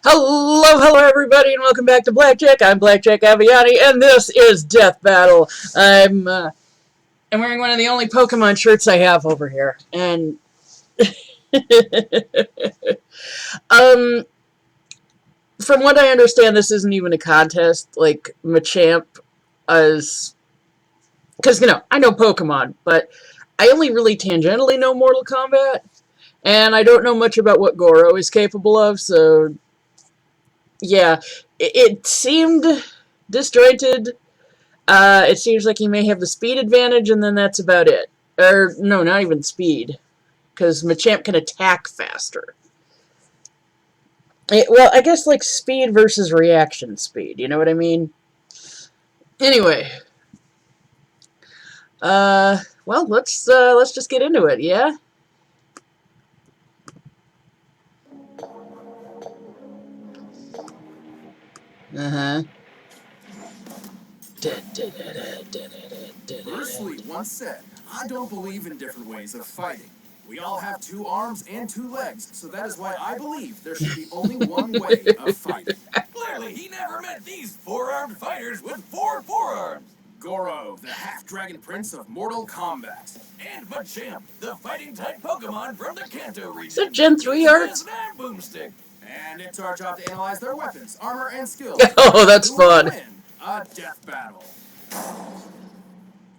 Hello everybody, and welcome back to Blackjack. I'm Blackjack Aviani, and this is Death Battle. I'm wearing one of the only Pokemon shirts I have over here, and um, from what I understand, this isn't even a contest. Like Machamp is, because I know Pokemon, but I only really tangentially know Mortal Kombat, and I don't know much about what Goro is capable of. So yeah, it seemed disjointed. It seems like he may have the speed advantage, and then that's about it. Or, no, not even speed, because Machamp can attack faster. Well, I guess, like, speed versus reaction speed, you know what I mean? Anyway. Well, let's just get into it, yeah? Uh-huh. Bruce Lee once said, "I don't believe in different ways of fighting. We all have two arms and two legs, so that is why I believe there should be only one way of fighting." Clearly, he never met these four-armed fighters with four forearms. Goro, the half-dragon prince of Mortal Kombat. And Machamp, the fighting-type Pokemon from the Kanto region. Is that Gen 3 arts? And Boomstick. And it's our job to analyze their weapons, armor, and skills. Oh, that's Who will fun. win a death battle?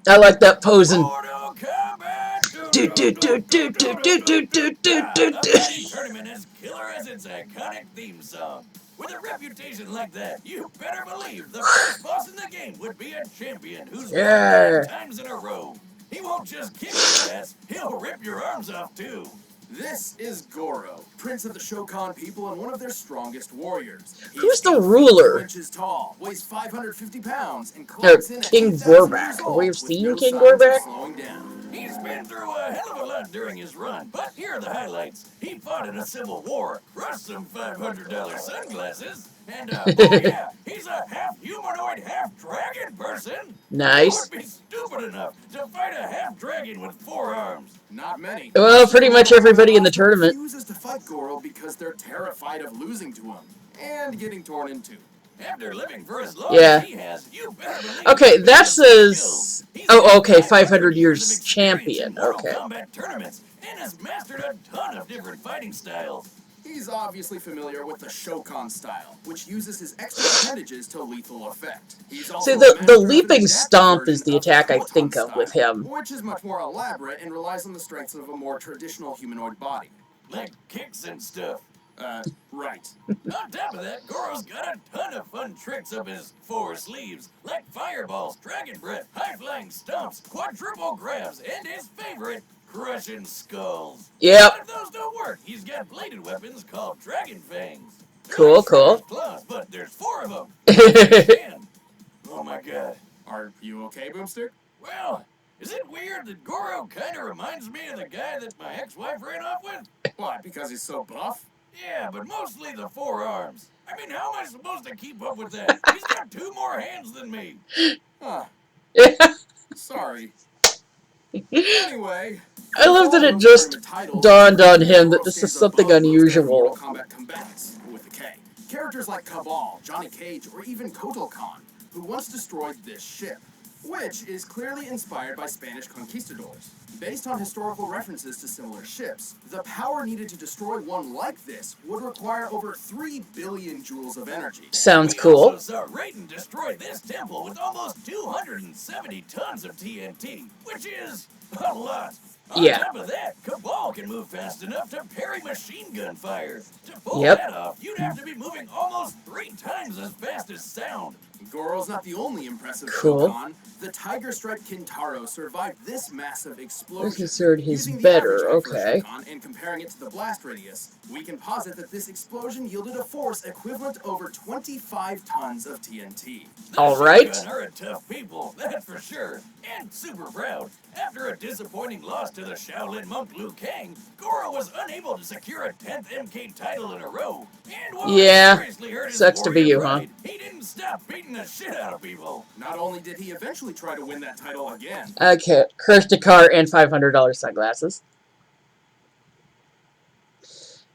I like that posing. Mortal Kombat! Do. Tournament as killer as its iconic theme song. With a reputation like that, you better believe the first boss in the game would be a champion who's won 9 times in a row. He won't just kick your ass, he'll rip your arms off too. This is Goro, prince of the Shokan people and one of their strongest warriors. Who's the ruler? 2 inches tall, weighs 550 pounds, and Or clocks in at King 2,000 years Gorbak. old We've with seen no King signs of Gorbak. slowing down. He's been through a hell of a lot during his run, but here are the highlights. He fought in a civil war, crushed some $500 sunglasses, and oh yeah, he's a half-humanoid, half-dragon person. Nice. Who would be stupid enough to fight a half-dragon with 4 arms? Not many. Well, pretty much everybody in the tournament. Refuses to fight Goro because they're terrified of losing to him and getting torn in two. After living for as long Yeah. as he has, you better believe Okay, he's that got says... skills. Oh, okay, He's got 500 of years experience champion. in Mortal Okay. Kombat tournaments and has mastered a ton of different fighting styles. He's obviously familiar with the Shokan style, which uses his extra appendages to lethal effect. He's also See, a the master of an leaping adapted stomp is version the of attack I Peloton think of with style, him. which is much more elaborate and relies on the strengths of a more traditional humanoid body. Like kicks and stuff. Right. On top of that, Goro's got a ton of fun tricks up his 4 sleeves, like fireballs, dragon breath, high-flying stomps, quadruple grabs, and his favorite, crushing skulls. Yep. But if those don't work, he's got bladed weapons called dragon fangs. Cool, Like cool. Shredder's claws, but there's 4 of them. Oh my god. Are you okay, Boomstick? Well, is it weird that Goro kind of reminds me of the guy that my ex-wife ran off with? What, because he's so buff? Yeah, but mostly the 4 arms. I mean, how am I supposed to keep up with that? He's got 2 more hands than me. Huh. Yeah. Sorry. Anyway, I love that it just dawned on him that this is something unusual. Combat combatants with a K. Characters like Cabal, Johnny Cage, or even Kotal Khan, who once destroyed this ship, which is clearly inspired by Spanish conquistadors. Based on historical references to similar ships, the power needed to destroy one like this would require over 3 billion joules of energy. Sounds We cool. also saw Raiden destroy this temple with almost 270 tons of TNT, which is a lot. On Yeah. top of that, Cabal can move fast enough to parry machine gun fire. To pull Yep. that off, you'd have to be moving almost 3 times as fast as sound. Goro's not the only impressive Cool. Shokan. The Tiger Stripe Kintaro survived this massive I explosion. considered his Using the better, average height for a okay. Shokan and comparing it to the blast radius, we can posit that this explosion yielded a force equivalent to over 25 tons of TNT. Alright. The Shogun are a tough people, that's for sure, and super proud. After a disappointing loss to the Shaolin monk Liu Kang, Goro was unable to secure a 10th MK title in a row. And while Yeah. it seriously hurt his Sucks to be warrior you, huh? pride, he didn't stop beating the shit out of people. Not only did he eventually try to win that title again, Okay, cursed a car and $500 sunglasses.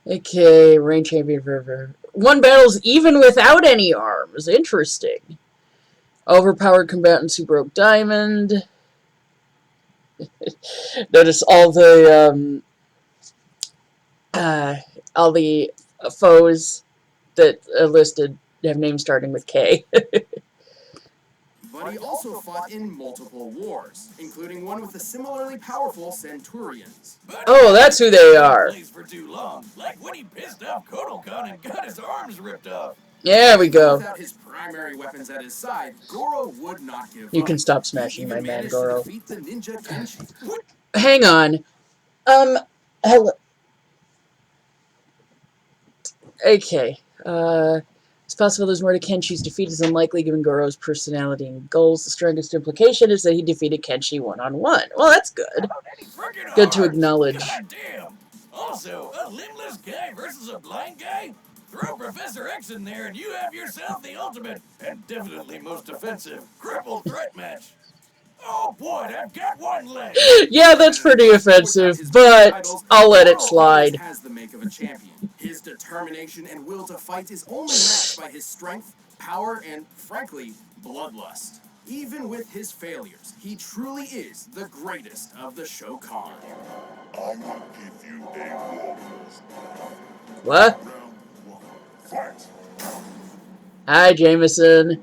Okay, reign champion forever. won battles even without any arms. Interesting. Overpowered combatants who broke Diamond. Notice all the foes that are listed have names starting with K. But he also fought in multiple wars, including one with the similarly powerful Centurions. Oh, that's who they are. For too long, like when he pissed off Kotalkon and got his arms ripped off. There we go. Without his primary weapons at his side, Goro would not give up. You can stop smashing my man, Goro. To defeat the ninja Kenshi. Hang on. Hello. Okay. It's possible there's more to Kenshi's defeat is unlikely given Goro's personality and goals. The strongest implication is that he defeated Kenshi one-on-one. Well, that's good. Good to acknowledge. God damn. Also, a limbless guy versus a blind guy? Throw Professor X in there and you have yourself the ultimate, and definitely most offensive, crippled threat match. Oh boy, I've got one leg. Yeah, that's pretty offensive, but I'll let it slide. Has the make of a champion. His determination and will to fight is only matched by his strength, power, and, frankly, bloodlust. Even with his failures, he truly is the greatest of the Shokan. I will give you a warning. What? Round one. Fight. Hi, Jameson.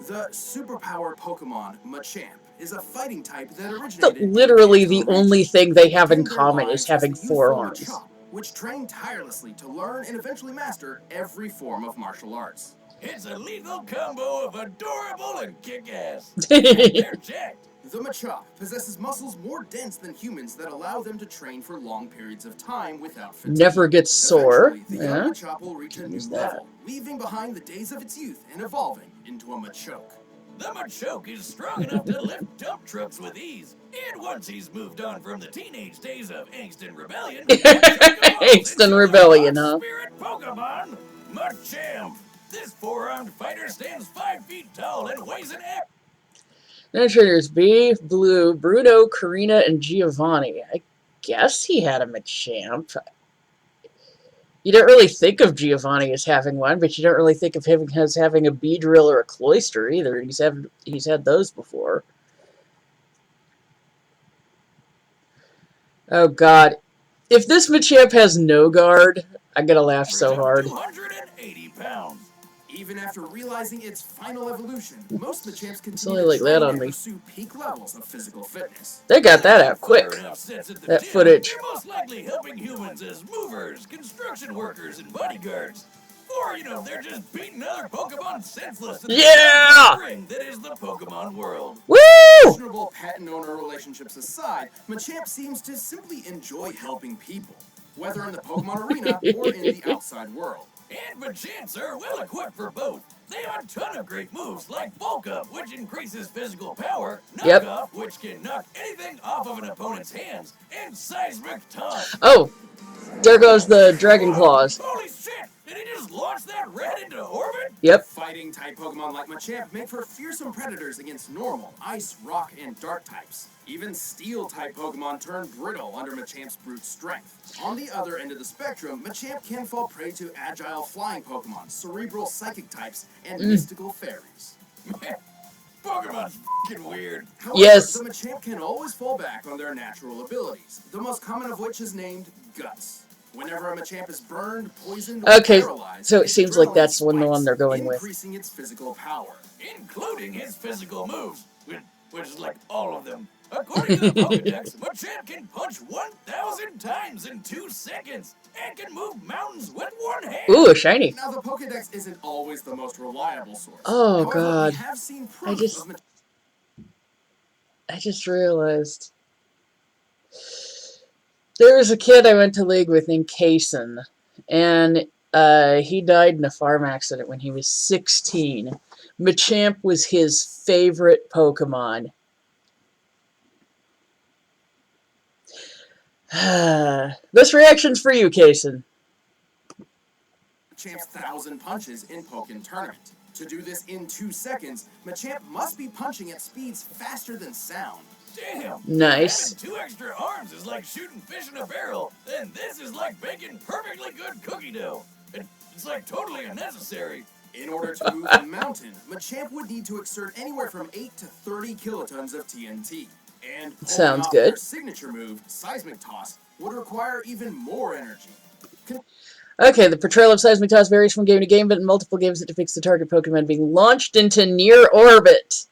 The superpower Pokemon Machamp is a fighting type that originated... Literally the only thing they have in common is having 4 arms. Machamp, which trained tirelessly to learn and eventually master every form of martial arts. It's a lethal combo of adorable and kick-ass. They're jacked. The Machamp possesses muscles more dense than humans that allow them to train for long periods of time without fatigue. Never gets sore. Eventually, the young Machamp will reach a new level, leaving behind the days of its youth and evolving into a Machoke. The Machoke is strong enough to lift dump trucks with ease. And once he's moved on from the teenage days of angst and rebellion, Angst and rebellion, huh? Spirit Pokemon, Machamp. This 4-armed fighter stands 5 feet tall and weighs an X. Then trainers B, Blue, Bruno, Karina, and Giovanni. I guess he had a Machamp. You don't really think of Giovanni as having one, but you don't really think of him as having a Beedrill or a Cloyster either. He's had those before. Oh god. If this Machamp has no guard, I'm gonna laugh so hard. 280 pounds. Even after realizing its final evolution, most Machamps It's continue only to like that train on and me. pursue peak levels of physical fitness. They got that out quick. That footage. They're most likely helping humans as movers, construction workers, and bodyguards. Or, they're just beating other Pokemon senseless in the ring that is the Pokemon world. Woo! Questionable pet and owner relationships aside, Machamp seems to simply enjoy helping people, whether in the Pokemon arena or in the outside world. And Machamps are well equipped for both. They have a ton of great moves, like Bulk Up, which increases physical power, Knock Off, which can knock anything off of an opponent's hands, and Seismic Taunt. Oh, there goes the Dragon Claws. Holy shit! Did he just launch that red into orbit? Yep. Fighting-type Pokemon like Machamp make for fearsome predators against normal, ice, rock, and dark types. Even Steel-type Pokemon turn brittle under Machamp's brute strength. On the other end of the spectrum, Machamp can fall prey to agile flying Pokemon, cerebral psychic types, and mystical fairies. Pokemon's f***ing weird. However, yes. The Machamp can always fall back on their natural abilities, the most common of which is named Guts. Whenever a Machamp is burned, poisoned, or paralyzed, so it seems like that's the one they're going with. Increasing its physical power. Including his physical moves, which is like all of them. According to the Pokedex, Machamp can punch 1,000 times in 2 seconds and can move mountains with one hand. Ooh, a shiny. Now, the Pokedex isn't always the most reliable source. Oh, However, God. We have seen proof I just realized. There was a kid I went to league with named Kaysen, and he died in a farm accident when he was 16. Machamp was his favorite Pokemon. This reaction's for you, Kaysen. Machamp's 1,000 punches in Pokken Tournament. To do this in 2 seconds, Machamp must be punching at speeds faster than sound. Damn! Nice. Having 2 extra arms is like shooting fish in a barrel, and this is like baking perfectly good cookie dough. It's like totally unnecessary. In order to move a mountain, Machamp would need to exert anywhere from 8 to 30 kilotons of TNT. And pulling Sounds off good. their signature move, Seismic Toss, would require even more energy. Okay, the portrayal of Seismic Toss varies from game to game, but in multiple games it depicts the target Pokemon being launched into near orbit.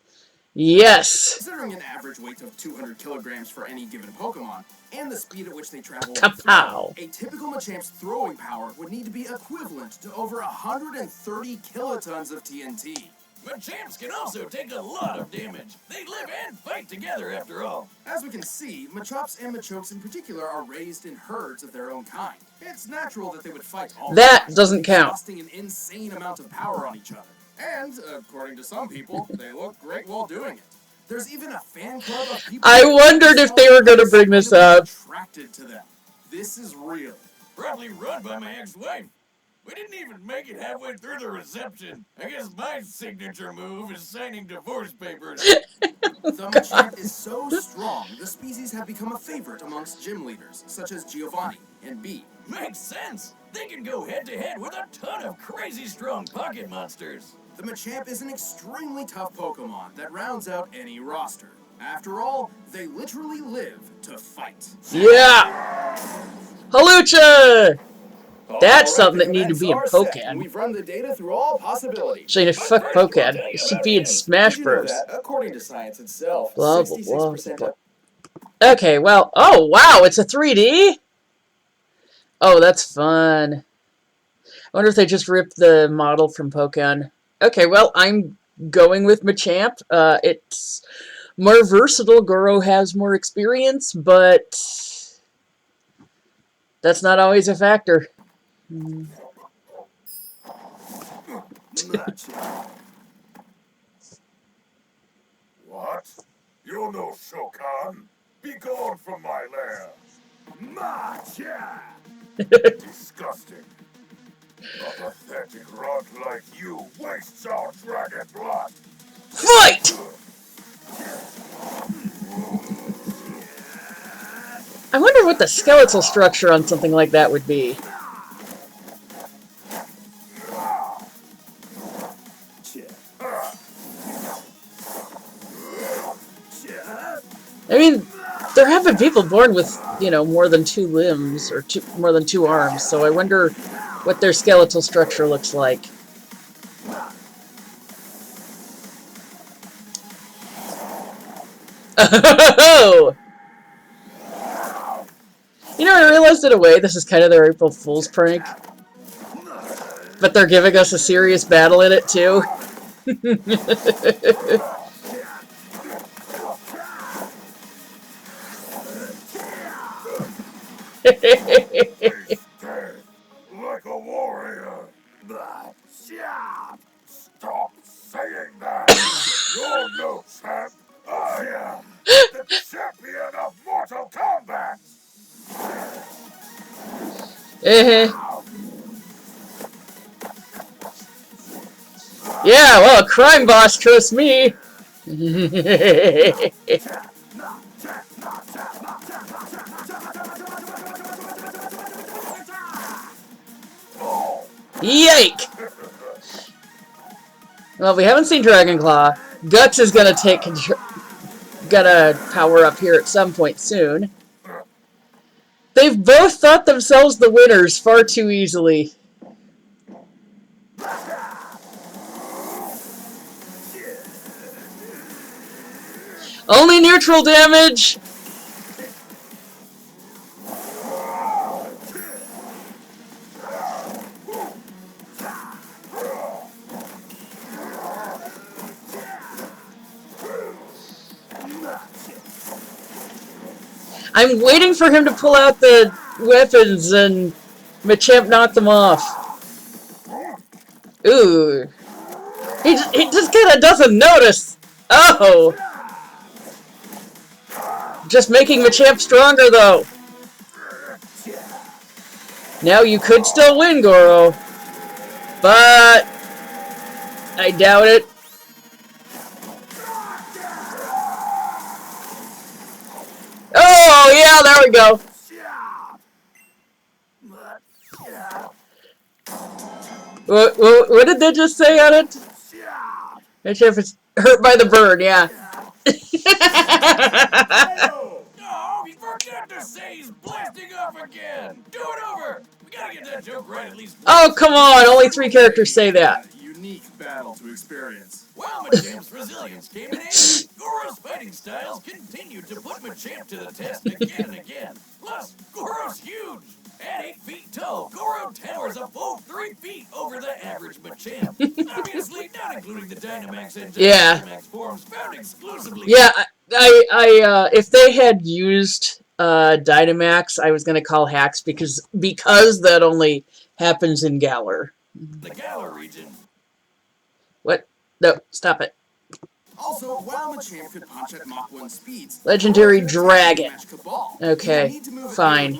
Yes. Considering an average weight of 200 kilograms for any given Pokemon, and the speed at which they travel and Kapow. throw, a typical Machamp's throwing power would need to be equivalent to over 130 kilotons of TNT. Machamps can also take a lot of damage. They live and fight together after all. As we can see, Machops and Machokes in particular are raised in herds of their own kind. It's natural that they would fight all That the time, doesn't count. exhausting an insane amount of power on each other. And, according to some people, they look great while doing it. There's even a fan club of people... I wondered if they were going to bring this up. ...attracted to them. This is real. Probably run by my ex-wife. We didn't even make it halfway through the reception. I guess my signature move is signing divorce papers. The Machamp is so strong, the species have become a favorite amongst gym leaders, such as Giovanni and B. Makes sense. They can go head-to-head with a ton of crazy strong pocket monsters. The Machamp is an extremely tough Pokemon that rounds out any roster. After all, they literally live to fight. Yeah. Halucha. That's something that needed to be in Pokken. We've run the data through all possibilities. Saying fuck Pokken. It should be in Smash Bros. According to science itself, Blah, blah, blah, blah. Okay, well, oh wow, it's a 3D? Oh, that's fun. I wonder if they just ripped the model from Pokken. Okay, well, I'm going with Machamp. It's more versatile. Goro has more experience, but that's not always a factor. What? You're no Shokan. Be gone from my lair. Machamp! Disgusting. A pathetic runt like you wastes our dragon blood. Fight! I wonder what the skeletal structure on something like that would be. I mean, there have been people born with, you know, more than 2 limbs or more than 2 arms, so I wonder what their skeletal structure looks like. Oh! You know, I realized in a way this is kind of their April Fool's prank. But they're giving us a serious battle in it, too. Like a warrior. Stop saying that. You're no champ. I am the champion of Mortal Kombat. Yeah, well, crime boss trusts me. Yike! Well, we haven't seen Dragon Claw. Guts is gonna power up here at some point soon. They've both thought themselves the winners far too easily. Only neutral damage! I'm waiting for him to pull out the weapons and Machamp knock them off. Ooh. He just kind of doesn't notice. Oh. Just making Machamp stronger, though. Now you could still win, Goro. But I doubt it. Yeah, there we go. What did they just say on it? If it's hurt by the bird, yeah. Oh, he forgot to say he's blasting off again. Do it over. We gotta get that joke right at least once. Oh, come on. Only 3 characters say that. Unique battle to experience. While Machamp's resilience came in handy, Goro's fighting styles continued to put Machamp to the test again and again. Plus, Goro's huge. At 8 feet tall, Goro towers a full 3 feet over the average Machamp. Obviously, not including the Dynamax and Dynamax forms found exclusively. Yeah, if they had used Dynamax, I was gonna call hacks because that only happens in Galar. The Galar region. What? No, stop it. Also, while Machamp could punch at Mach 1 speeds, Legendary Dragon. Okay, fine.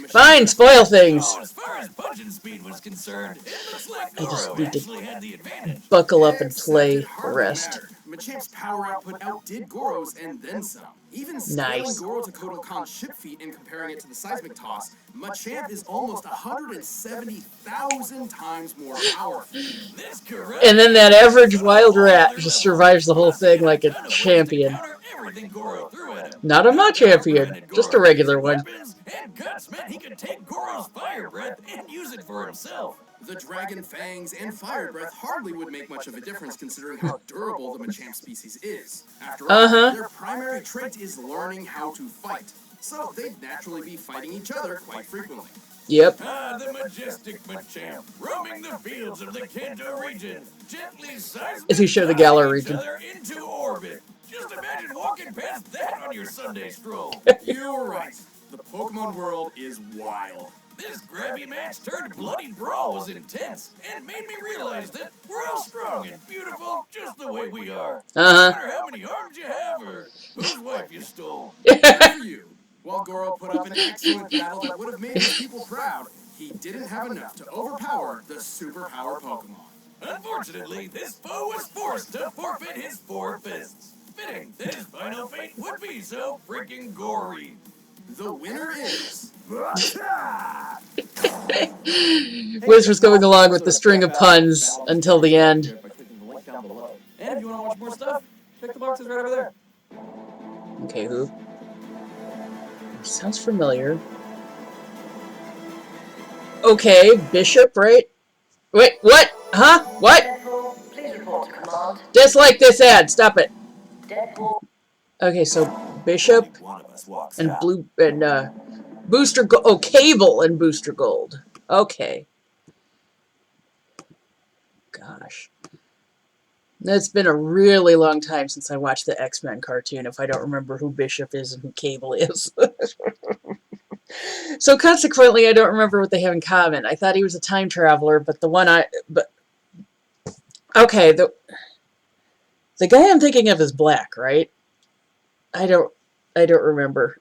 Fine, spoil things. Oh, as far as punching speed was concerned, it looks like Goro actually had the advantage. Buckle up and play the rest. Machamp's power output outdid Goro's and then some. Even scaling Goro to Kotal Khan's ship feat and comparing it to the seismic toss, Machamp is almost 170,000 times more powerful. And then that average wild rat just survives the whole thing like a champion. Not a Machampion, just a regular one. And guts meant he could take Goro's fire breath and use it for himself. The Dragon Fangs and Fire Breath hardly would make much of a difference considering how durable the Machamp species is. After all, their primary trait is learning how to fight, so they'd naturally be fighting each other quite frequently. Yep. Ah, the majestic Machamp, roaming the fields of the Kanto region, gently if you show the Galar region. Into orbit. Just imagine walking past that on your Sunday stroll. You're right. The Pokemon world is wild. This grabby match turned bloody brawl was intense and made me realize that we're all strong and beautiful just the way we are. No matter how many arms you have or whose wife you stole. Good for you. While Goro put up an excellent battle that would have made his people proud, he didn't have enough to overpower the superpower Pokemon. Unfortunately, this foe was forced to forfeit his 4 fists. Fitting that his final fate would be so freaking gory. The winner is... Wiz was going along with the string of puns until the end. And if you want to watch more stuff, check the boxes right over there. Okay, who? Sounds familiar. Okay, Bishop, right? Wait, what? Huh? What? Deadpool, please report to command. Dislike this ad. Stop it. Deadpool. Okay, so Bishop and Booster Gold. Oh, Cable and Booster Gold. Okay. Gosh. It's been a really long time since I watched the X-Men cartoon if I don't remember who Bishop is and who Cable is. So consequently, I don't remember what they have in common. I thought he was a time traveler, but okay, the guy I'm thinking of is black, right? I don't remember.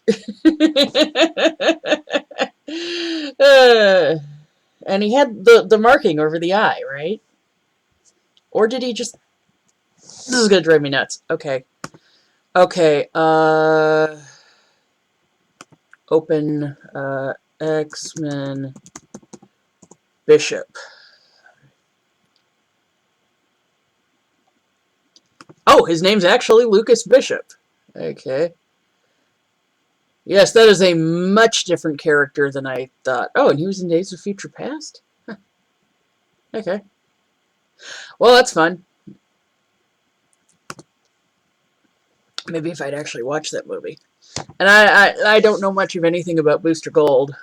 And he had the marking over the eye, right? Or did he just... This is gonna drive me nuts. Okay. Okay, open, X-Men Bishop. Oh, his name's actually Lucas Bishop. Okay. Yes, that is a much different character than I thought. Oh, and he was in Days of Future Past? Huh. Okay. Well, that's fun. Maybe if I'd actually watched that movie. And I don't know much of anything about Booster Gold.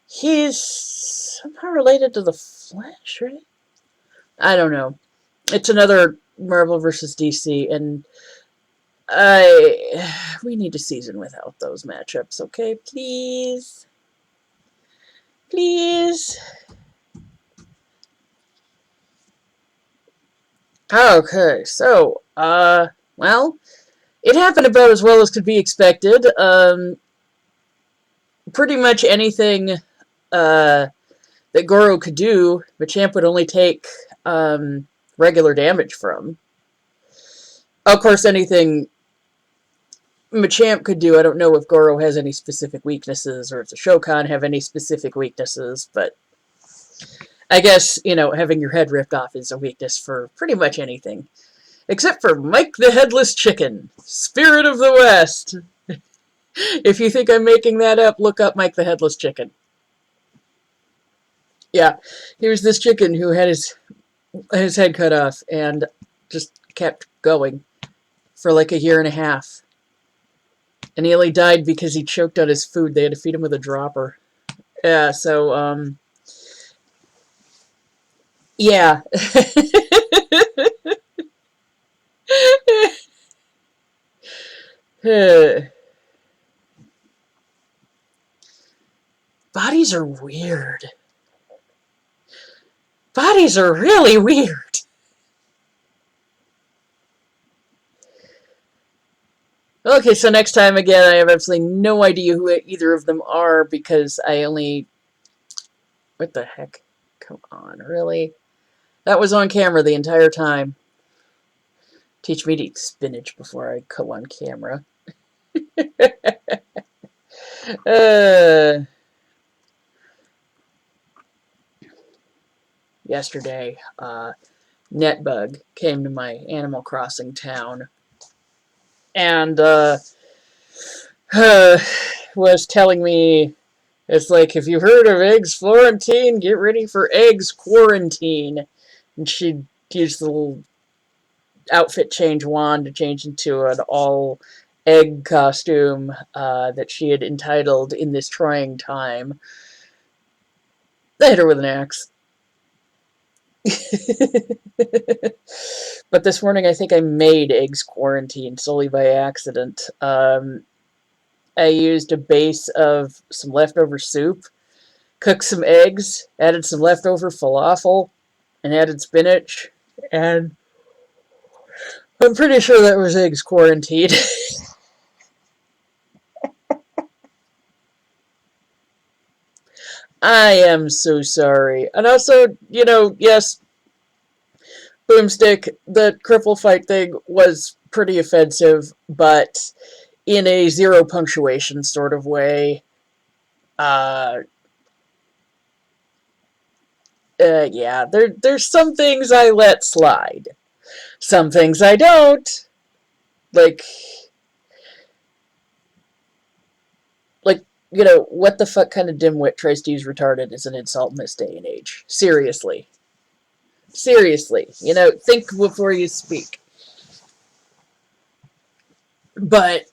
He's somehow related to the Flash, right? I don't know. It's another Marvel versus DC, and we need a season without those matchups, okay? Please. Please. Okay, so, well, it happened about as well as could be expected. Pretty much anything that Goro could do, Machamp would only take regular damage from. Of course, anything Machamp could do. I don't know if Goro has any specific weaknesses or if the Shokan have any specific weaknesses, but I guess, having your head ripped off is a weakness for pretty much anything. Except for Mike the Headless Chicken, Spirit of the West. If you think I'm making that up, look up Mike the Headless Chicken. Yeah, he was this chicken who had his head cut off and just kept going for like a year and a half. And he only died because he choked on his food. They had to feed him with a dropper. Yeah, so, yeah. Bodies are weird. Bodies are really weird. Okay, so next time, again, I have absolutely no idea who either of them are because I only... What the heck? Come on, really? That was on camera the entire time. Teach me to eat spinach before I go on camera. Yesterday, Netbug came to my Animal Crossing town and was telling me, it's like, if you've heard of Eggs Florentine, get ready for Eggs Quarantine. And she'd use the little outfit change wand to change into an all egg costume that she had entitled In This Trying Time. I hit her with an axe. But this morning I think I made Eggs Quarantine solely by accident. I used a base of some leftover soup, cooked some eggs, added some leftover falafel, and added spinach, and I'm pretty sure that was Eggs Quarantine. I am so sorry. And also, yes, Boomstick, the cripple fight thing was pretty offensive, but in a zero punctuation sort of way. Yeah, there's some things I let slide. Some things I don't. Like, what the fuck kind of dimwit tries to use retarded as an insult in this day and age? Seriously. Seriously. Think before you speak. But,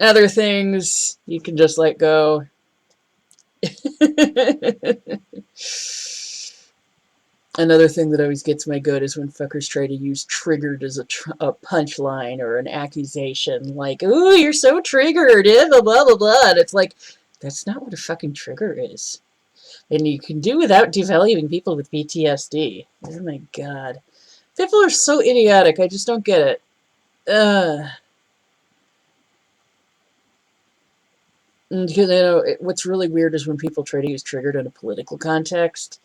other things you can just let go. Another thing that always gets my goat is when fuckers try to use triggered as a punchline or an accusation, like, ooh, you're so triggered, blah, blah, blah, blah. And it's like, that's not what a fucking trigger is. And you can do without devaluing people with PTSD. Oh my god. People are so idiotic, I just don't get it. And, what's really weird is when people try to use triggered in a political context.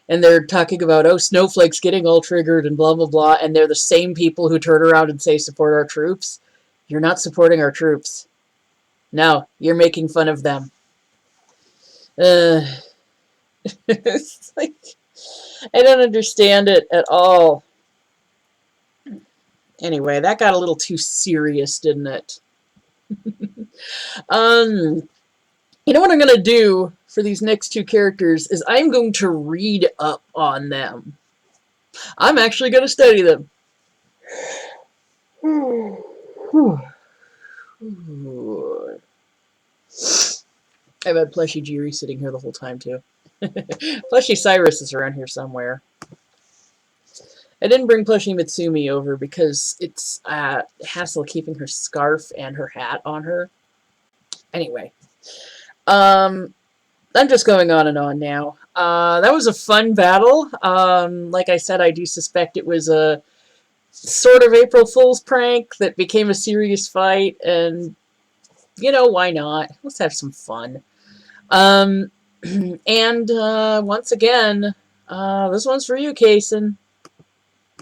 And they're talking about, oh, Snowflake's getting all triggered and blah, blah, blah. And they're the same people who turn around and say support our troops. You're not supporting our troops. No, you're making fun of them. It's like, I don't understand it at all. Anyway, that got a little too serious, didn't it? You know what I'm going to do for these next two characters is I'm going to read up on them. I'm actually going to study them. I've had Plushy Jiri sitting here the whole time, too. Plushy Cyrus is around here somewhere. I didn't bring Plushy Mitsumi over because it's hassle keeping her scarf and her hat on her. Anyway. I'm just going on and on now. That was a fun battle. Like I said, I do suspect it was a sort of April Fool's prank that became a serious fight, and, why not? Let's have some fun. And once again, this one's for you, Kaysen.